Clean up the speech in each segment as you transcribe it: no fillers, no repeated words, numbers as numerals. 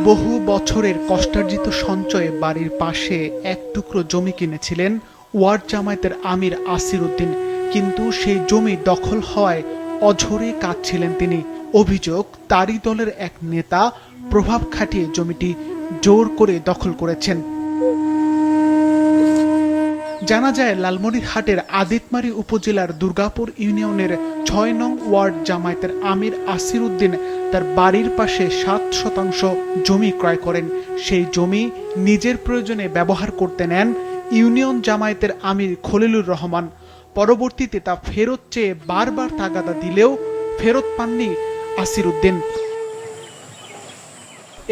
বহু বছরের কষ্টার্জিত সঞ্চয়ে বাড়ির পাশে এক টুকরো জমি কিনেছিলেন ওয়ার্ড জামায়াতের আমির আসির উদ্দিন, কিন্তু সেই জমি দখল হওয়ায় অঝরে কাঁদছিলেন তিনি। অভিযোগ, তারই দলের এক নেতা প্রভাব খাটিয়ে জমিটি জোর করে দখল করেছেন। জানা যায়, লালমনিরহাটের আদিতমারী উপজেলার দুর্গাপুর ইউনিয়নের ৬ নং ওয়ার্ড জামায়াতের আমির আসির উদ্দিন তার বাড়ির পাশে ৭% জমি ক্রয় করেন। সেই জমি নিজের প্রয়োজনে ব্যবহার করতে নেন ইউনিয়ন জামায়াতের আমির খলিলুর রহমান। পরবর্তীতে তা ফেরত চেয়ে বারবার তাগাদা দিলেও ফেরত পাননি আসির উদ্দিন।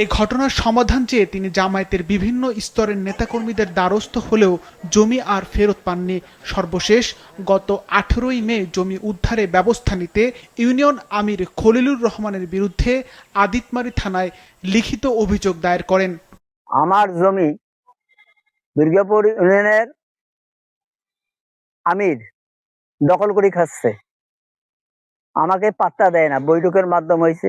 এই ঘটনার সমাধান চেয়ে তিনি জামায়াতের বিভিন্ন স্তরের নেতাকর্মীদের দ্বারস্থ হলেও জমি আর ফেরত পাননি। সর্বশেষ গত 18ই মে জমি উদ্ধারে ব্যবস্থা নিতে ইউনিয়ন আমির খলিলুর রহমানের বিরুদ্ধে আদিতমারী থানায় লিখিত অভিযোগ দায়ের করেন। আমার জমি দুর্গাপুর ইউনিয়নের আমির দখল করে খাচ্ছে, আমাকে পাত্তা দেয় না। বৈঠকের মাধ্যম হয়েছে,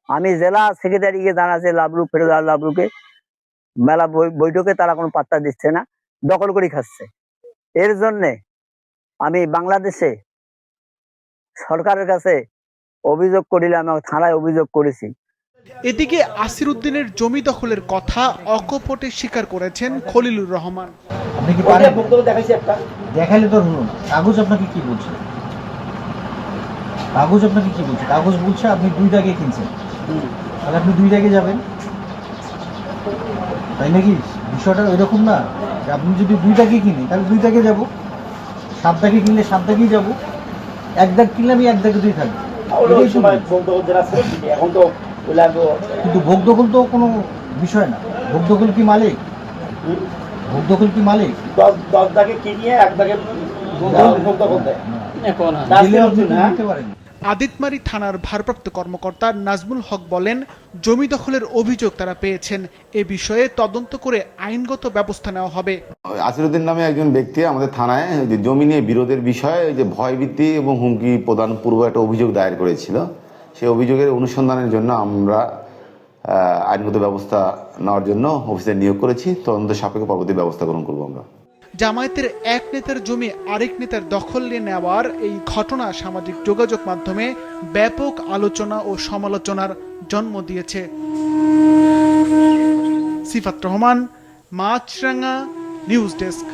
আমি জেলা সেক্রেটারিকে জানাচ্ছি, লাবলু ফেরোজা লাবলুকে, মেলা বৈঠকে তারা কোনো পাত্তা দিচ্ছে না, দখল করে খাচ্ছে। এর জন্যে আমি বাংলাদেশে সরকারের কাছে অভিযোগ করিলাম, আমি থানায় অভিযোগ করেছি। এদিকে আসির উদ্দিনের জমি দখলের কথা অকপটে স্বীকার করেছেন খলিলুর রহমান। আপনি কি পারেন বক্তব্য দেখাইছি একটা দেখাইলে তো হলো না। কাগজ আপনাকে কি বলছে? কাগজ আপনাকে কি বলছে? কাগজ বলছে আপনি 2 দাগে কিনছেন, তাহলে আপনি 2 দাগে যাবেন, তাই নাকি? বিষয়টা এরকম না যে আপনি যদি 2 দাগে কিনি তাহলে 2 দাগে যাবো, 7 দাগে কিনলে 7 দাগেই যাবো, 1 দাগ কিনলে আমি 1 দাগে 2 থাকবো। কিন্তু ভোগ দখল তো কোনো বিষয় না। ভোগ দখল কি মালিক? ভোগ দখল কি মালিক? 10 দাগে কিনিয়ে 1 দাগে ভোগ দখল দেয়। আদিতমারী থানার ভারপ্রাপ্ত কর্মকর্তা নাজমুল হক বলেন, জমি দখলের অভিযোগ তারা পেয়েছেন, এ বিষয়ে তদন্ত করে আইনগত ব্যবস্থা নেওয়া হবে। আসির উদ্দিন নামে একজন ব্যক্তি আমাদের থানায় যে জমি নিয়ে বিরোধের বিষয়ে যে ভয়ভীতি এবং হুমকি প্রদান পূর্ব একটা অভিযোগ দায়ের করেছিল। সেই অভিযোগের অনুসন্ধানের জন্য আমরা আইনগত ব্যবস্থা নেওয়ার জন্য অফিসার নিয়োগ করেছি। তদন্ত সাপেক্ষে পরবর্তী ব্যবস্থা গ্রহণ করবো আমরা। জামায়াতের এক নেতার জমি আরেক নেতার দখলে নেওয়ার এই ঘটনা সামাজিক যোগাযোগ মাধ্যমে ব্যাপক আলোচনা ও সমালোচনার জন্ম দিয়েছে। সিফাত রহমান, মাছরাঙ্গা নিউজ ডেস্ক।